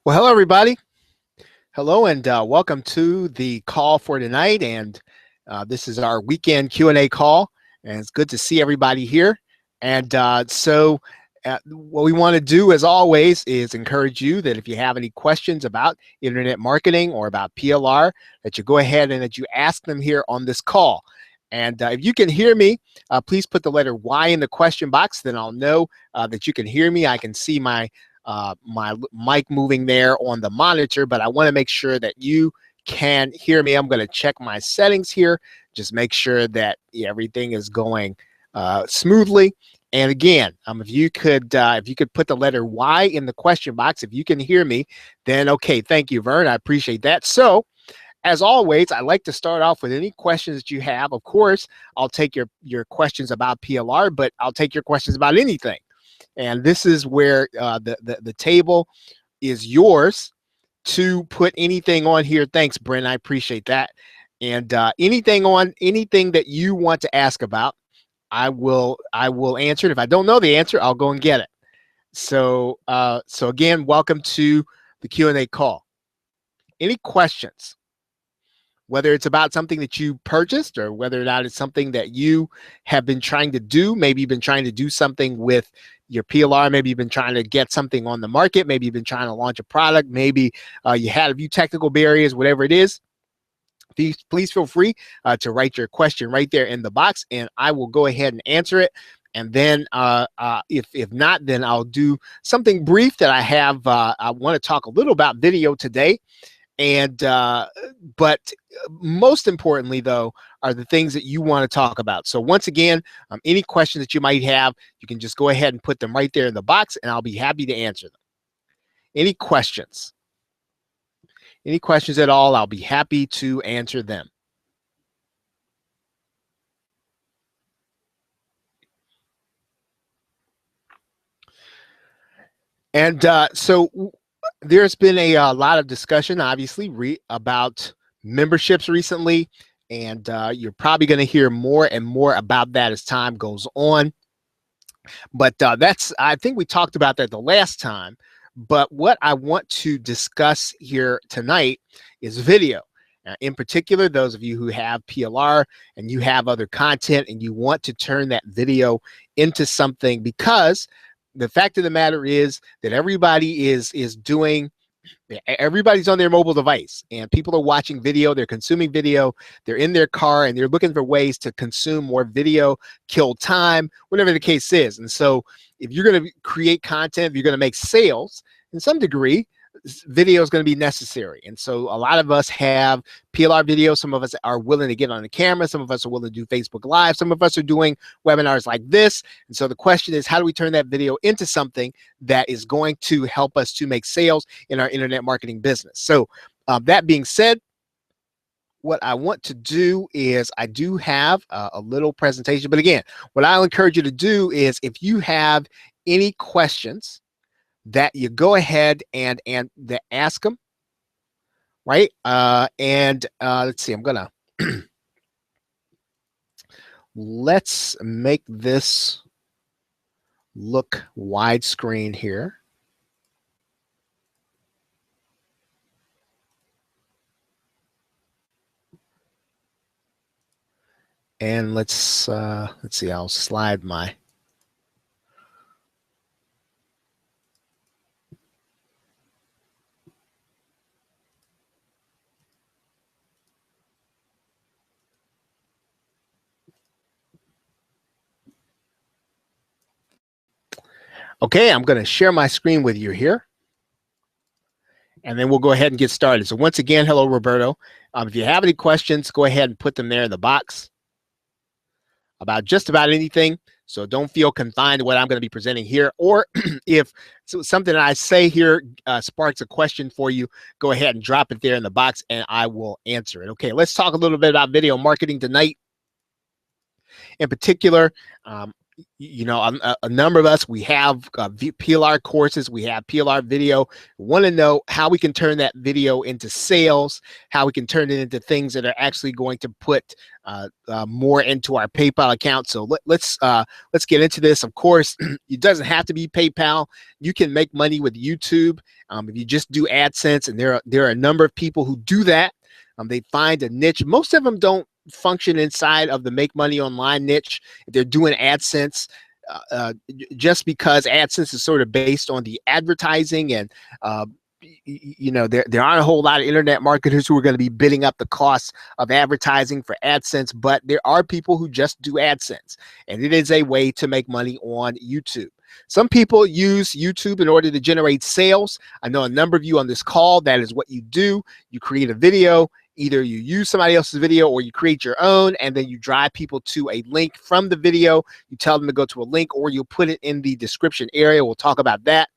Well, hello, everybody. Hello, and welcome to the call for tonight. And this is our weekend Q&A call, and it's good to see everybody here. And what we want to do, as always, is encourage you that if you have any questions about internet marketing or about PLR, that you go ahead and that you ask them here on this call. And if you can hear me, please put the letter Y in the question box. Then I'll know that you can hear me. I can see my mic moving there on the monitor, but I want to make sure that you can hear me. I'm going to check my settings here, just make sure that everything is going smoothly. And again, if you could put the letter Y in the question box, if you can hear me, then okay, thank you, Vern. I appreciate that. So, as always, I like to start off with any questions that you have. Of course, I'll take your questions about PLR, but I'll take your questions about anything. And this is where the table is yours to put anything on here. Thanks, Brent. I appreciate that. And anything that you want to ask about, I will answer it. If I don't know the answer, I'll go and get it. So again, welcome to the Q&A call. Any questions? Whether it's about something that you purchased or whether or not it's something that you have been trying to do, maybe you've been trying to do something with your PLR, maybe you've been trying to get something on the market, maybe you've been trying to launch a product, maybe you had a few technical barriers, whatever it is, please feel free to write your question right there in the box, and I will go ahead and answer it. And then if not, then I'll do something brief that I have. I want to talk a little about video today. And but most importantly, though, are the things that you want to talk about. So once again, any questions that you might have, you can just go ahead and put them right there in the box, and I'll be happy to answer them. Any questions? Any questions at all, I'll be happy to answer them. And so there's been a lot of discussion, obviously, about memberships recently, and you're probably going to hear more and more about that as time goes on. But I think we talked about that the last time. But what I want to discuss here tonight is video. In particular, those of you who have PLR and you have other content and you want to turn that video into something, because the fact of the matter is that everybody's on their mobile device, and people are watching video, they're consuming video, they're in their car, and they're looking for ways to consume more video, kill time, whatever the case is. And so if you're going to create content, if you're going to make sales in some degree, video is going to be necessary. And so a lot of us have PLR video. Some of us are willing to get on the camera. Some of us are willing to do Facebook Live. Some of us are doing webinars like this. And so the question is, how do we turn that video into something that is going to help us to make sales in our internet marketing business? So that being said, what I want to do is I do have a little presentation. But again, what I'll encourage you to do is if you have any questions, that you go ahead and ask them, right? Let's see, I'm gonna let's make this look widescreen here. And let's see, I'll slide my okay, I'm going to share my screen with you here, and then we'll go ahead and get started. So once again, hello, Roberto. If you have any questions, go ahead and put them there in the box about just about anything. So don't feel confined to what I'm going to be presenting here. Or if something that I say here sparks a question for you, go ahead and drop it there in the box, and I will answer it. Okay, let's talk a little bit about video marketing tonight. In particular, you know, a number of us, we have PLR courses, we have PLR video. We want to know how we can turn that video into sales, how we can turn it into things that are actually going to put more into our PayPal account. So let's get into this. Of course, it doesn't have to be PayPal. You can make money with YouTube if you just do AdSense, and there are a number of people who do that. They find a niche. Most of them don't function inside of the make money online niche. If they're doing AdSense, just because AdSense is sort of based on the advertising, and you know, there aren't a whole lot of internet marketers who are going to be bidding up the costs of advertising for AdSense, but there are people who just do AdSense, and it is a way to make money on YouTube. Some people use YouTube in order to generate sales. I know a number of you on this call, that is what you do. You create a video, either you use somebody else's video or you create your own, and then you drive people to a link from the video. You tell them to go to a link, or you'll put it in the description area. We'll talk about that.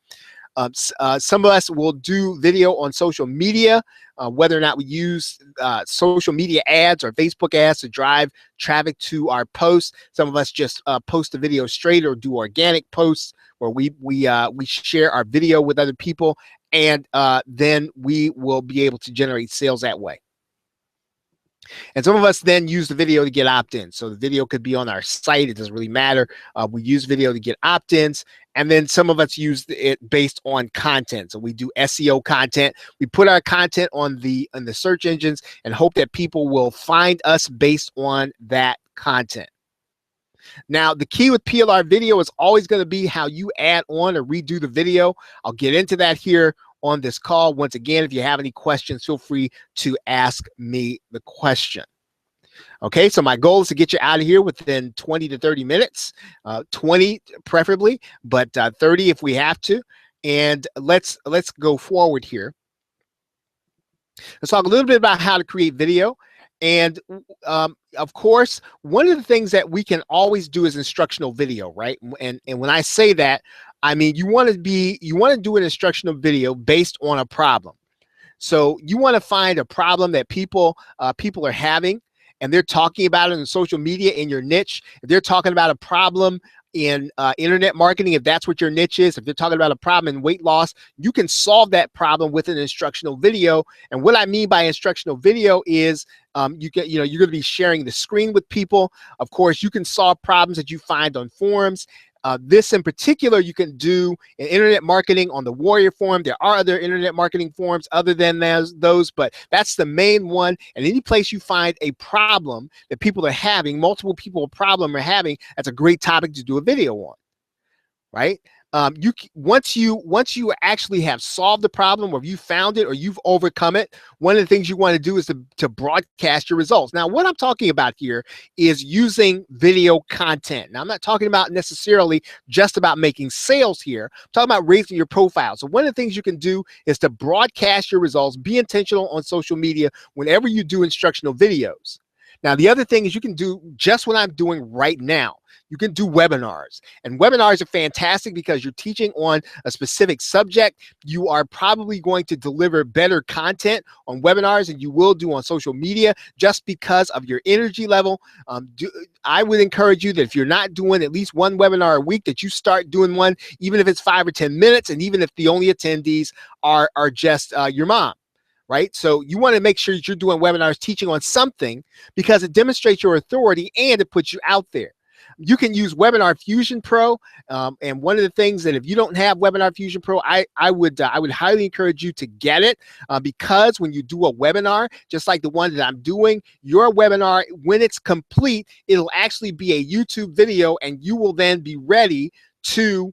Some of us will do video on social media, whether or not we use social media ads or Facebook ads to drive traffic to our posts. Some of us just post the video straight, or do organic posts where we share our video with other people, and then we will be able to generate sales that way. And some of us then use the video to get opt-ins. So the video could be on our site. It doesn't really matter. We use video to get opt-ins. And then some of us use it based on content. So we do SEO content. We put our content on the search engines and hope that people will find us based on that content. Now, the key with PLR video is always going to be how you add on or redo the video. I'll get into that here on this call. Once again, if you have any questions, feel free to ask me the question. Okay, so my goal is to get you out of here within 20 to 30 minutes, 20 preferably, but 30 if we have to. And let's go forward here. Let's talk a little bit about how to create video. And of course, one of the things that we can always do is instructional video, right? And when I say that, I mean, you want to do an instructional video based on a problem. So you want to find a problem that people are having, and they're talking about it on social media in your niche. If they're talking about a problem in internet marketing, if that's what your niche is, if they're talking about a problem in weight loss, you can solve that problem with an instructional video. And what I mean by instructional video is you're going to be sharing the screen with people. Of course, you can solve problems that you find on forums. This in particular, you can do in internet marketing on the Warrior Forum. There are other internet marketing forums other than those, but that's the main one. And any place you find a problem that people are having, multiple people a problem are having, that's a great topic to do a video on, right? Once you actually have solved the problem, or you found it, or you've overcome it, one of the things you want to do is to broadcast your results. Now, what I'm talking about here is using video content. Now, I'm not talking about necessarily just about making sales here. I'm talking about raising your profile. So one of the things you can do is to broadcast your results. Be intentional on social media whenever you do instructional videos. Now, the other thing is you can do just what I'm doing right now. You can do webinars, and webinars are fantastic because you're teaching on a specific subject. You are probably going to deliver better content on webinars than you will do on social media, just because of your energy level. I would encourage you that if you're not doing at least one webinar a week, that you start doing one, even if it's 5 or 10 minutes, and even if the only attendees are just your mom. Right? So you want to make sure that you're doing webinars teaching on something, because it demonstrates your authority and it puts you out there. You can use Webinar Fusion Pro, and one of the things that if you don't have Webinar Fusion Pro, I would highly encourage you to get it, because when you do a webinar, just like the one that I'm doing, your webinar, when it's complete, it'll actually be a YouTube video, and you will then be ready to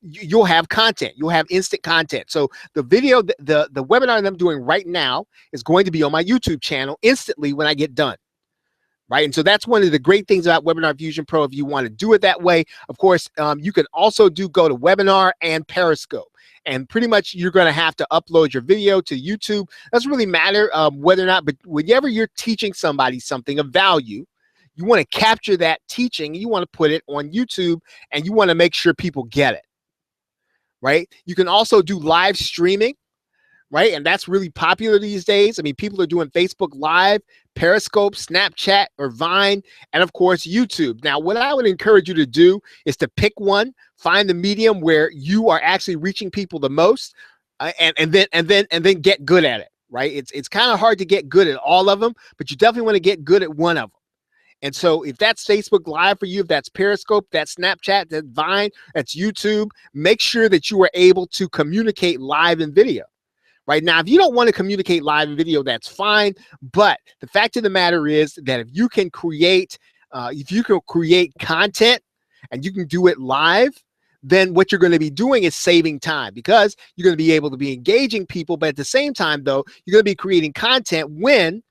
you'll have content. You'll have instant content. So the video, the webinar that I'm doing right now is going to be on my YouTube channel instantly when I get done. Right. And so that's one of the great things about Webinar Fusion Pro. If you want to do it that way, of course, you can also go to Webinar and Periscope. And pretty much you're going to have to upload your video to YouTube. Doesn't really matter whether or not, but whenever you're teaching somebody something of value, you want to capture that teaching, and you want to put it on YouTube, and you want to make sure people get it. Right. You can also do live streaming. Right. And that's really popular these days. I mean, people are doing Facebook Live. Periscope, Snapchat, or Vine, and of course, YouTube. Now, what I would encourage you to do is to pick one, find the medium where you are actually reaching people the most, and then get good at it. Right? It's kind of hard to get good at all of them, but you definitely want to get good at one of them. And so if that's Facebook Live for you, if that's Periscope, that's Snapchat, that's Vine, that's YouTube, make sure that you are able to communicate live in video. Right now, if you don't want to communicate live in video, that's fine. But the fact of the matter is that if you can create content and you can do it live, then what you're going to be doing is saving time, because you're going to be able to be engaging people. But at the same time, though, you're going to be creating content when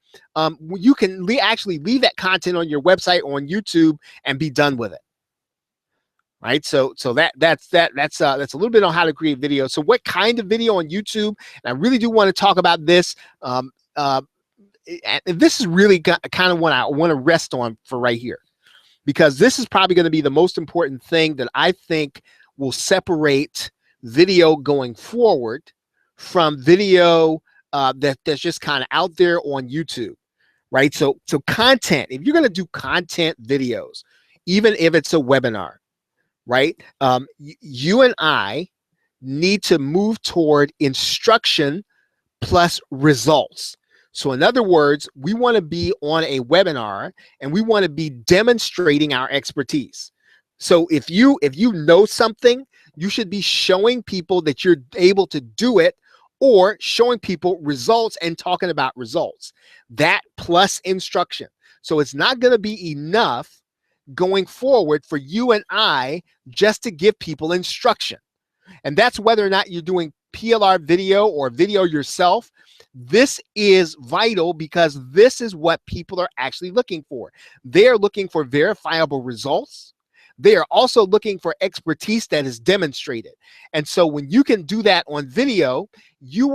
you can actually leave that content on your website or on YouTube and be done with it. Right. So that's a little bit on how to create video. So what kind of video on YouTube? And I really do want to talk about this. This is really kind of what I want to rest on for right here, because this is probably going to be the most important thing that I think will separate video going forward from video that's just kind of out there on YouTube. Right. So content, if you're going to do content videos, even if it's a webinar, right? You and I need to move toward instruction plus results. So in other words, we want to be on a webinar and we want to be demonstrating our expertise. So if you know something, you should be showing people that you're able to do it, or showing people results and talking about results. That plus instruction. So it's not going to be enough going forward for you and I just to give people instruction. And that's whether or not you're doing PLR video or video yourself. This is vital, because this is what people are actually looking for. They're looking for verifiable results. They are also looking for expertise that is demonstrated. And so when you can do that on video,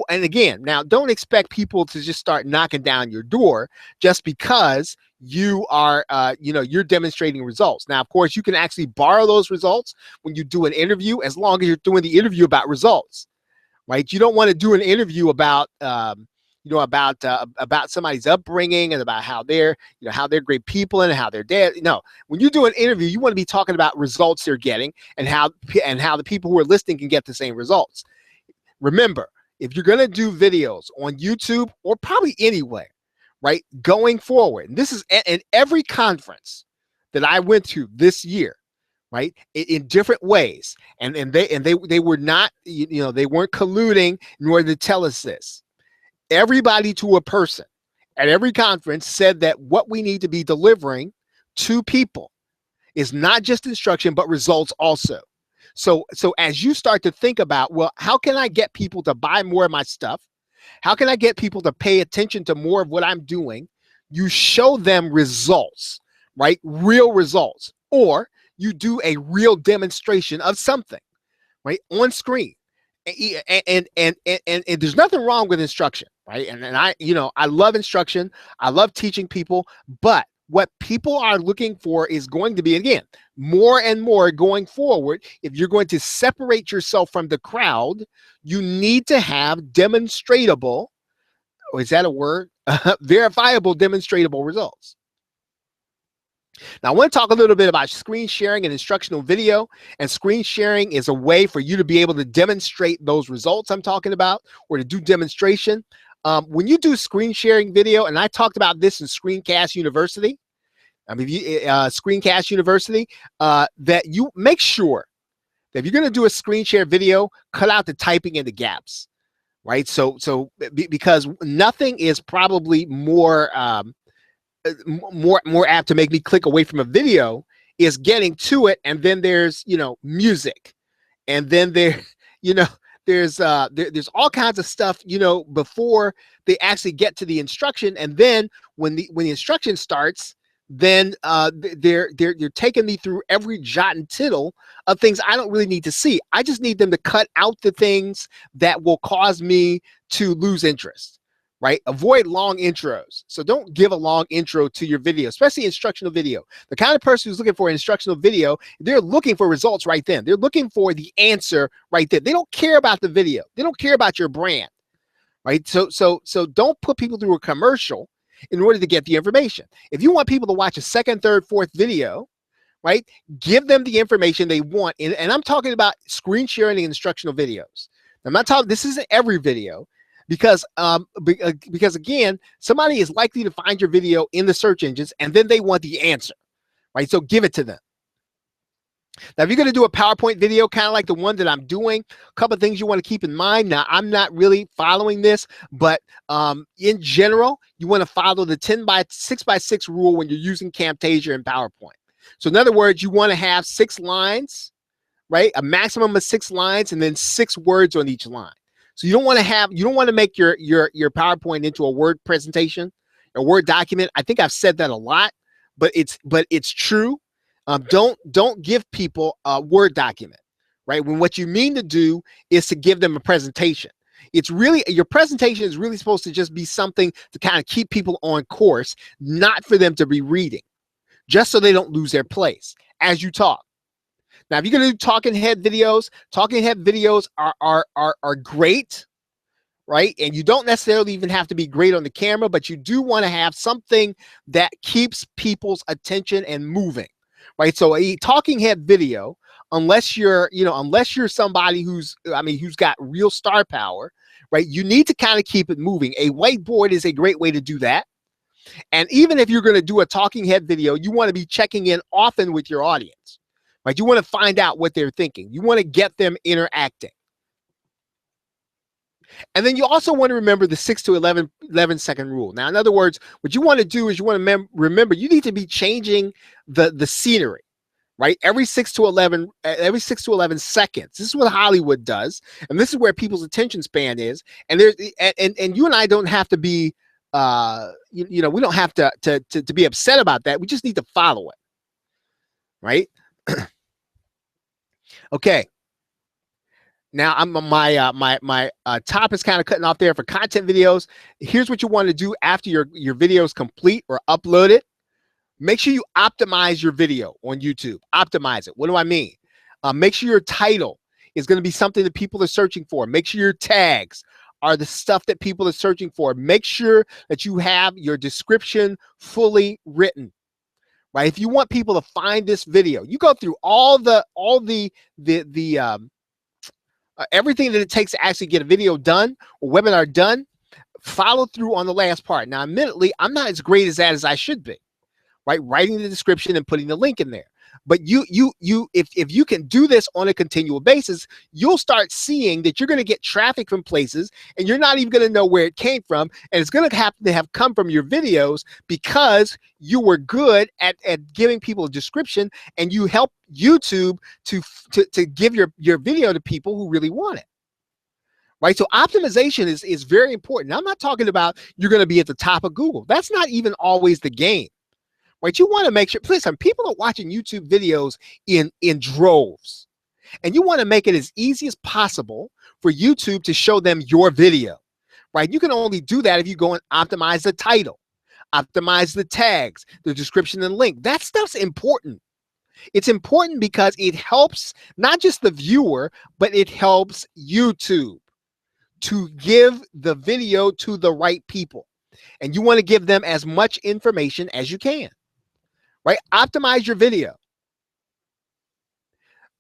and again, now don't expect people to just start knocking down your door just because you are, you're demonstrating results. Now, of course, you can actually borrow those results when you do an interview, as long as you're doing the interview about results, right? You don't want to do an interview about somebody's upbringing and about how they're great people and how they're dead. No, when you do an interview, you want to be talking about results they're getting and how the people who are listening can get the same results. Remember, if you're going to do videos on YouTube, or probably anywhere, right, going forward, and this is in every conference that I went to this year, right, in different ways, and they were not, they weren't colluding in order to tell us this. Everybody to a person at every conference said that what we need to be delivering to people is not just instruction, but results also. So as you start to think about, well, how can I get people to buy more of my stuff? How can I get people to pay attention to more of what I'm doing? You show them results, right? Real results, or you do a real demonstration of something, right, on screen. And there's nothing wrong with instruction, right? And I love instruction. I love teaching people, but what people are looking for is going to be, again, more and more going forward. If you're going to separate yourself from the crowd, you need to have demonstratable, or is that a word? Verifiable demonstratable results. Now, I want to talk a little bit about screen sharing and instructional video. And screen sharing is a way for you to be able to demonstrate those results I'm talking about, or to do demonstration. When you do screen sharing video, and I talked about this in Screencast University, Screencast University, that you make sure that if you're going to do a screen share video, cut out the typing and the gaps, right? Because nothing is probably more apt to make me click away from a video is getting to it, and then there's music, and then there's all kinds of stuff before they actually get to the instruction, and then when the instruction starts, then they're taking me through every jot and tittle of things I don't really need to see. I just need them to cut out the things that will cause me to lose interest. Right? Avoid long intros. So don't give a long intro to your video, especially instructional video. The kind of person who's looking for an instructional video, they're looking for results right then. They're looking for the answer right then. They don't care about the video. They don't care about your brand, right? So don't put people through a commercial in order to get the information. If you want people to watch a second, third, fourth video, right, give them the information they want. And I'm talking about screen sharing and instructional videos. I'm not talking, this isn't every video, because again, somebody is likely to find your video in the search engines and then they want the answer, right? So give it to them. Now, if you're going to do a PowerPoint video, kind of like the one that I'm doing, a couple of things you want to keep in mind. Now, I'm not really following this, but in general, you want to follow the 6x6 rule when you're using Camtasia and PowerPoint. So in other words, you want to have 6 lines, right? A maximum of 6 lines and then 6 words on each line. So you don't want to make your PowerPoint into a Word presentation, a Word document. I think I've said that a lot, but it's true. Don't give people a Word document, right? When what you mean to do is to give them a presentation. It's really, your presentation is really supposed to just be something to kind of keep people on course, not for them to be reading, just so they don't lose their place as you talk. Now, if you're going to do talking head videos are great, right? And you don't necessarily even have to be great on the camera, but you do want to have something that keeps people's attention and moving, right? So a talking head video, unless you're somebody who's got real star power, right? You need to kind of keep it moving. A whiteboard is a great way to do that. And even if you're going to do a talking head video, you want to be checking in often with your audience, right? You want to find out what they're thinking. You want to get them interacting. And then you also want to remember the 6 to 11 second rule. Now, in other words, what you want to do is you want to remember you need to be changing the scenery, right? Every 6 to 11 seconds. This is what Hollywood does, and this is where people's attention span is. And there's and you and I don't have to be we don't have to be upset about that. We just need to follow it, right? Okay. Now I'm my top is kind of cutting off there for content videos. Here's what you want to do after your video is complete or uploaded. Make sure you optimize your video on YouTube. Optimize it. What do I mean? Make sure your title is going to be something that people are searching for. Make sure your tags are the stuff that people are searching for. Make sure that you have your description fully written, right? If you want people to find this video, you go through all the everything that it takes to actually get a video done or webinar done. Follow through on the last part. Now, admittedly, I'm not as great as that as I should be, right? Writing the description and putting the link in there. But if you can do this on a continual basis, you'll start seeing that you're going to get traffic from places and you're not even going to know where it came from. And it's going to happen to have come from your videos because you were good at giving people a description and you help YouTube to give your video to people who really want it. Right? So optimization is very important. Now, I'm not talking about you're going to be at the top of Google. That's not even always the game. Right? You want to make sure, listen, people are watching YouTube videos in droves, and you want to make it as easy as possible for YouTube to show them your video, right? You can only do that if you go and optimize the title, optimize the tags, the description and link. That stuff's important. It's important because it helps not just the viewer, but it helps YouTube to give the video to the right people. And you want to give them as much information as you can. Right? Optimize your video.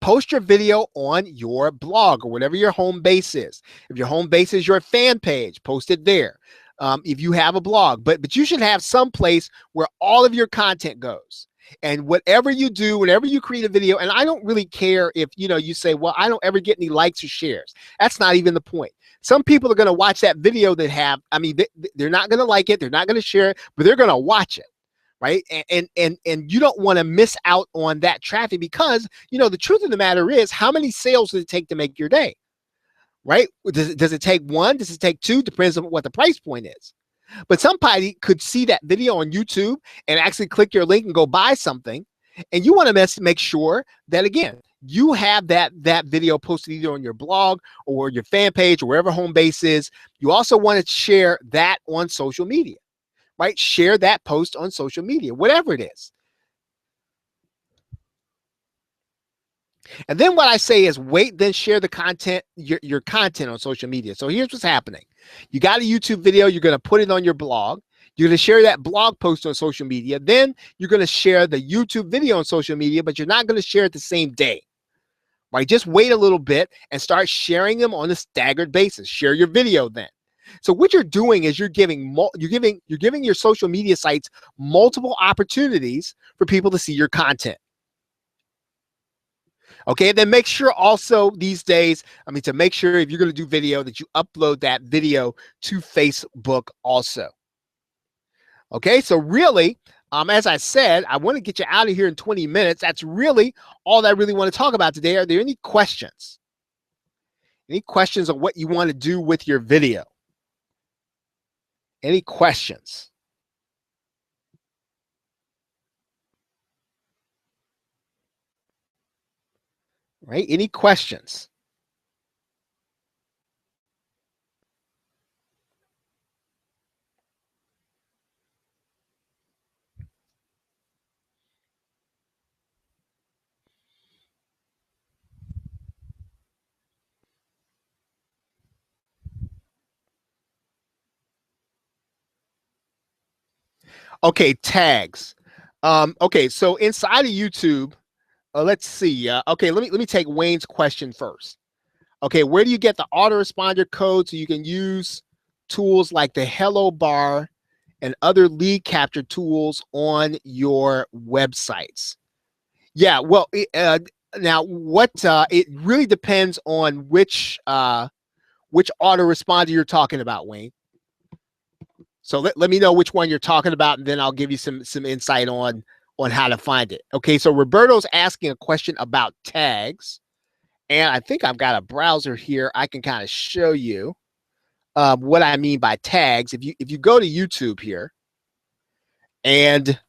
Post your video on your blog or whatever your home base is. If your home base is your fan page, post it there. If you have a blog, but you should have some place where all of your content goes. And whatever you do, whenever you create a video, and I don't really care if you say, well, I don't ever get any likes or shares. That's not even the point. Some people are going to watch that video that have, they're not going to like it, they're not going to share it, but they're going to watch it. Right. And you don't want to miss out on that traffic because, the truth of the matter is, how many sales does it take to make your day? Right. Does it take 1? Does it take 2? Depends on what the price point is. But somebody could see that video on YouTube and actually click your link and go buy something. And you want to make sure that, again, you have that video posted either on your blog or your fan page or wherever home base is. You also want to share that on social media. Right? Share that post on social media, whatever it is. And then what I say is wait, then share the content, your content on social media. So here's what's happening. You got a YouTube video, you're going to put it on your blog. You're going to share that blog post on social media. Then you're going to share the YouTube video on social media, but you're not going to share it the same day. Right? Just wait a little bit and start sharing them on a staggered basis. Share your video then. So what you're doing is you're giving your social media sites multiple opportunities for people to see your content. Okay, then make sure also these days, to make sure if you're going to do video that you upload that video to Facebook also. Okay, so really, as I said, I want to get you out of here in 20 minutes. That's really all that I really want to talk about today. Are there any questions? Any questions on what you want to do with your video? Any questions? Right? Any questions? Okay, tags. Okay, so inside of YouTube, let's see. Okay, let me take Wayne's question first. Okay, where do you get the autoresponder code so you can use tools like the Hello Bar and other lead capture tools on your websites? Yeah, well, now what? It really depends on which autoresponder you're talking about, Wayne. So let me know which one you're talking about, and then I'll give you some insight on how to find it. Okay, so Roberto's asking a question about tags, and I think I've got a browser here. I can kind of show you what I mean by tags. If you go to YouTube here, and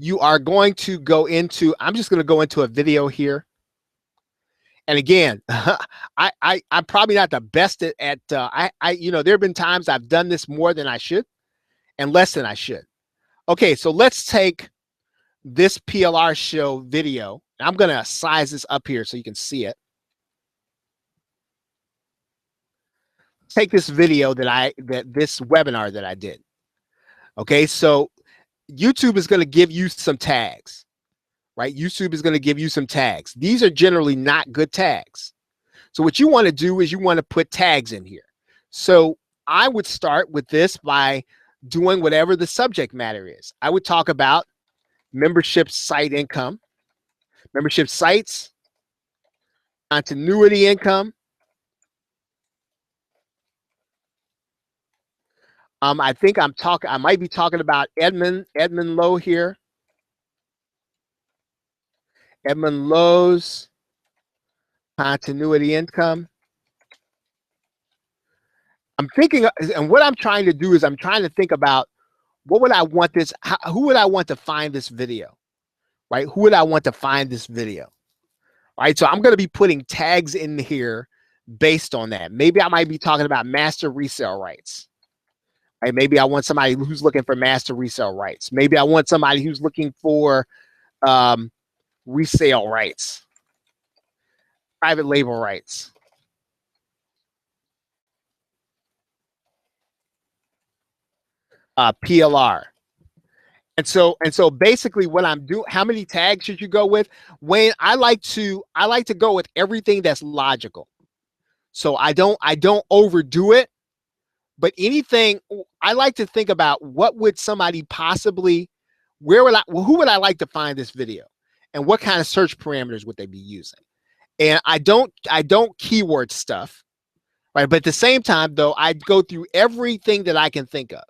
you are going to go into, I'm just going to go into a video here. And again, I'm probably not the best at there have been times I've done this more than I should and less than I should. Okay, so let's take this PLR show video. I'm going to size this up here so you can see it. Take this video this webinar that I did. Okay, so YouTube is going to give you some tags, right? YouTube is going to give you some tags. These are generally not good tags. So what you want to do is you want to put tags in here. So I would start with this by doing whatever the subject matter is. I would talk about membership site income, membership sites, continuity income. I think I might be talking about Edmund Lowe here. Edmund Lowe's continuity income. I'm thinking, and what I'm trying to do is I'm trying to think about what would I want who would I want to find this video, right? Who would I want to find this video, right? So I'm going to be putting tags in here based on that. Maybe I might be talking about master resale rights, right? Maybe I want somebody who's looking for master resale rights. Maybe I want somebody who's looking for resale rights, private label rights. PLR. And so basically what I'm doing, how many tags should you go with? Wayne, I like to go with everything that's logical. So I don't overdo it, but anything, I like to think about what would somebody possibly, who would I like to find this video? And what kind of search parameters would they be using? And I don't keyword stuff, right? But at the same time though, I go through everything that I can think of.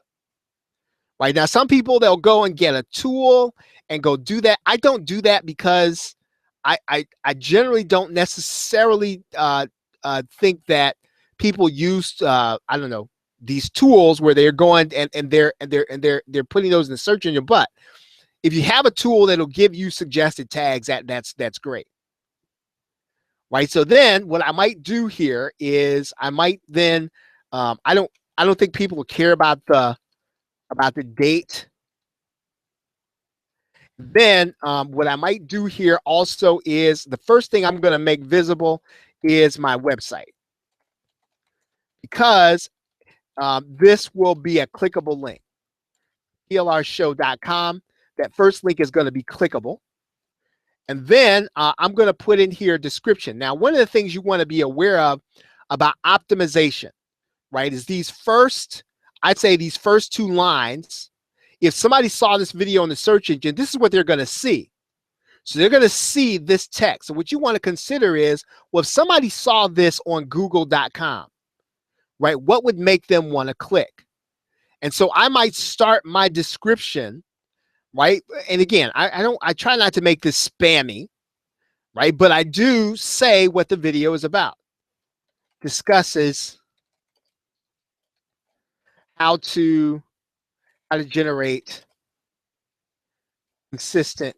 Right now, some people, they'll go and get a tool and go do that. I don't do that because I generally don't necessarily think that people use I don't know, these tools where they're going and they're putting those in the search engine. But if you have a tool that'll give you suggested tags, that's great. Right. So then what I might do here is I might then I don't think people will care about the date Then what I might do here also is the first thing I'm going to make visible is my website, because this will be a clickable link, plrshow.com. That first link is going to be clickable. And then I'm going to put in here a description. Now, one of the things you want to be aware of about optimization, right, is I'd say these first two lines. If somebody saw this video in the search engine, this is what they're going to see. So they're going to see this text. So what you want to consider is, well, if somebody saw this on google.com, right, what would make them want to click? And so I might start my description, right? And again, I try not to make this spammy, right? But I do say what the video is about. Discusses how to generate consistent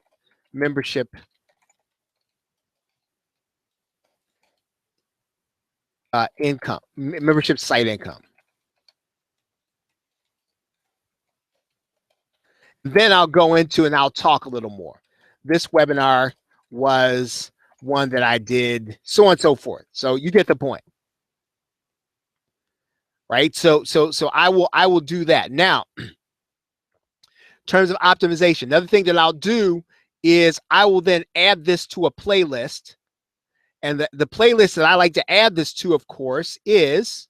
membership membership site income. Then I'll go into and I'll talk a little more. This webinar was one that I did, so on and so forth. So you get the point, right? So I will do that. Now, in terms of optimization, another thing that I'll do is I will then add this to a playlist. And the playlist that I like to add this to, of course, is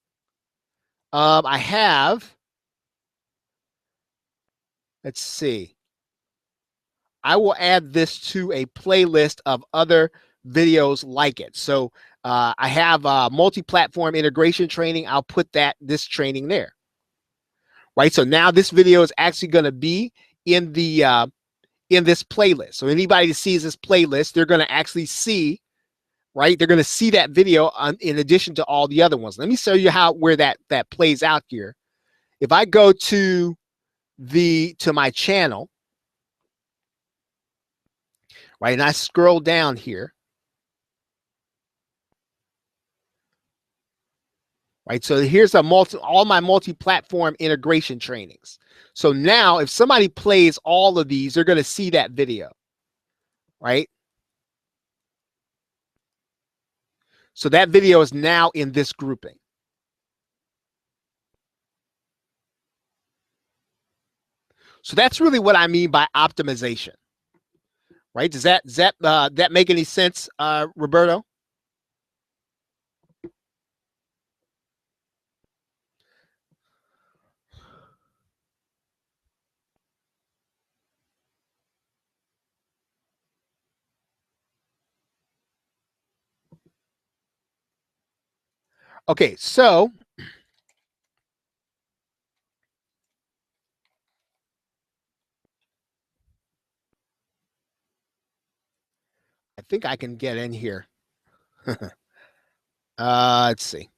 I have, let's see, I will add this to a playlist of other videos like it. So I have multi-platform integration training. I'll put this training there, right? So now this video is actually going to be in this playlist. So anybody that sees this playlist, they're going to actually see, right? They're going to see that video in addition to all the other ones. Let me show you where that plays out here. If I go to my channel, right, and I scroll down here, right? So here's all my multi-platform integration trainings. So now if somebody plays all of these, they're going to see that video, right? So that video is now in this grouping. So that's really what I mean by optimization, right? Does that make any sense, Roberto? Okay, so I think I can get in here. Let's see.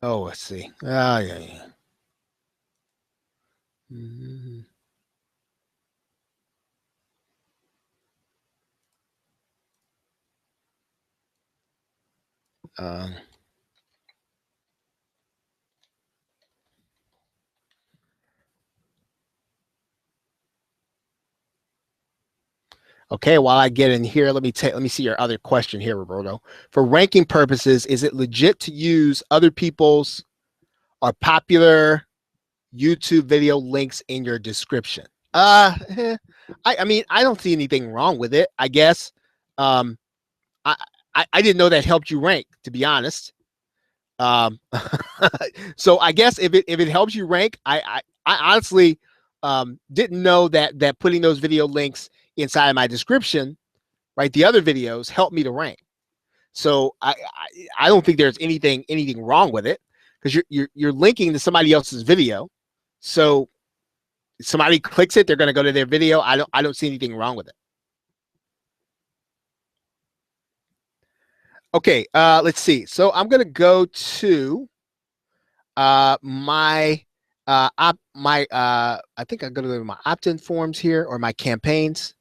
Oh, let's see. Oh, yeah. Mm-hmm. Okay, while I get in here, let me see your other question here, Roberto. For ranking purposes, is it legit to use other people's or popular YouTube video links in your description? I mean, I don't see anything wrong with it, I guess. I didn't know that helped you rank, to be honest. So I guess if it helps you rank, I honestly didn't know that putting those video links inside of my description, right, the other videos, helped me to rank. So I don't think there's anything wrong with it, because you're linking to somebody else's video. So if somebody clicks it, they're going to go to their video. I don't see anything wrong with it. Okay, let's see. So I'm going to go to my I think I'm going to go to my opt-in forms here, or my campaigns.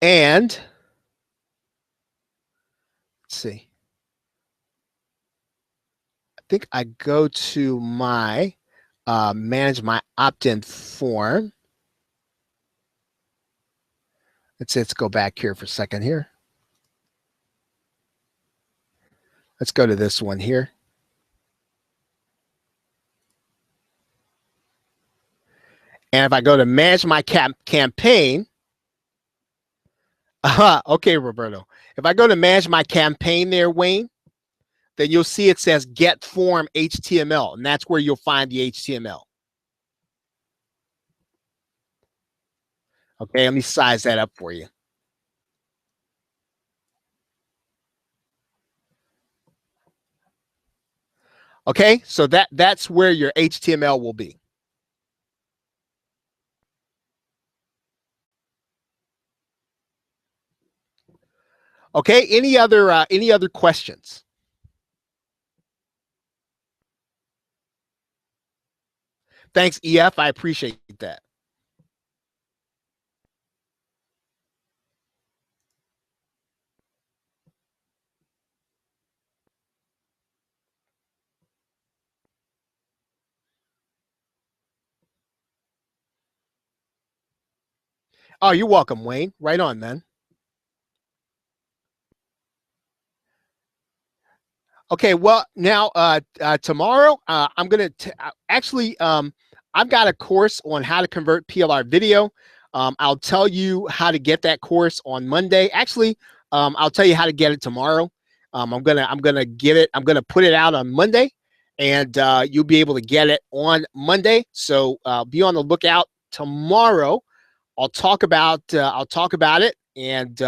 And let's see. I think I go to my manage my opt-in form. Let's go back here for a second here. Let's go to this one here. And if I go to manage my campaign, okay, Roberto. If I go to manage my campaign there, Wayne, then you'll see it says get form HTML, and that's where you'll find the HTML. Okay, let me size that up for you. Okay, so that's where your HTML will be. Okay, any other questions? Thanks, EF. I appreciate that. Oh, you're welcome, Wayne. Right on, man. Okay, well, now tomorrow I'm gonna actually I've got a course on how to convert PLR video. I'll tell you how to get that course on Monday. Actually, I'll tell you how to get it tomorrow. I'm gonna get it. I'm gonna put it out on Monday, and you'll be able to get it on Monday. So be on the lookout tomorrow. I'll talk about it, and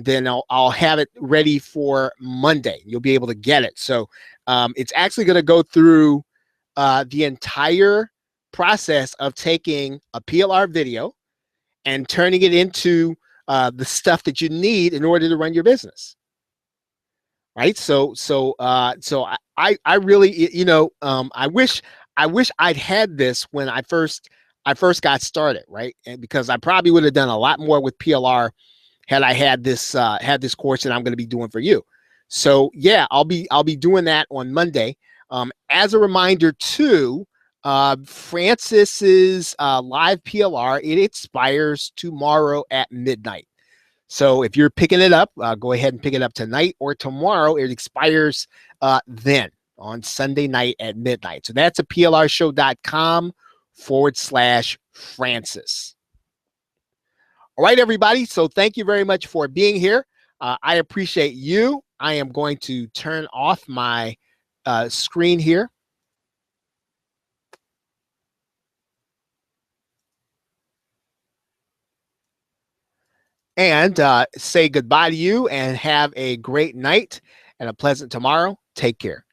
then I'll have it ready for Monday. You'll be able to get it. So it's actually going to go through the entire process of taking a PLR video and turning it into the stuff that you need in order to run your business. Right. So I really, I wish I'd had this when I first got started. Right. And because I probably would have done a lot more with PLR had I had this course that I'm going to be doing for you. So yeah, I'll be doing that on Monday. As a reminder too, Francis's live PLR, it expires tomorrow at midnight. So if you're picking it up, go ahead and pick it up tonight or tomorrow. It expires then on Sunday night at midnight. So that's a plrshow.com/Francis. All right, everybody. So thank you very much for being here. I appreciate you. I am going to turn off my screen here. And say goodbye to you and have a great night and a pleasant tomorrow. Take care.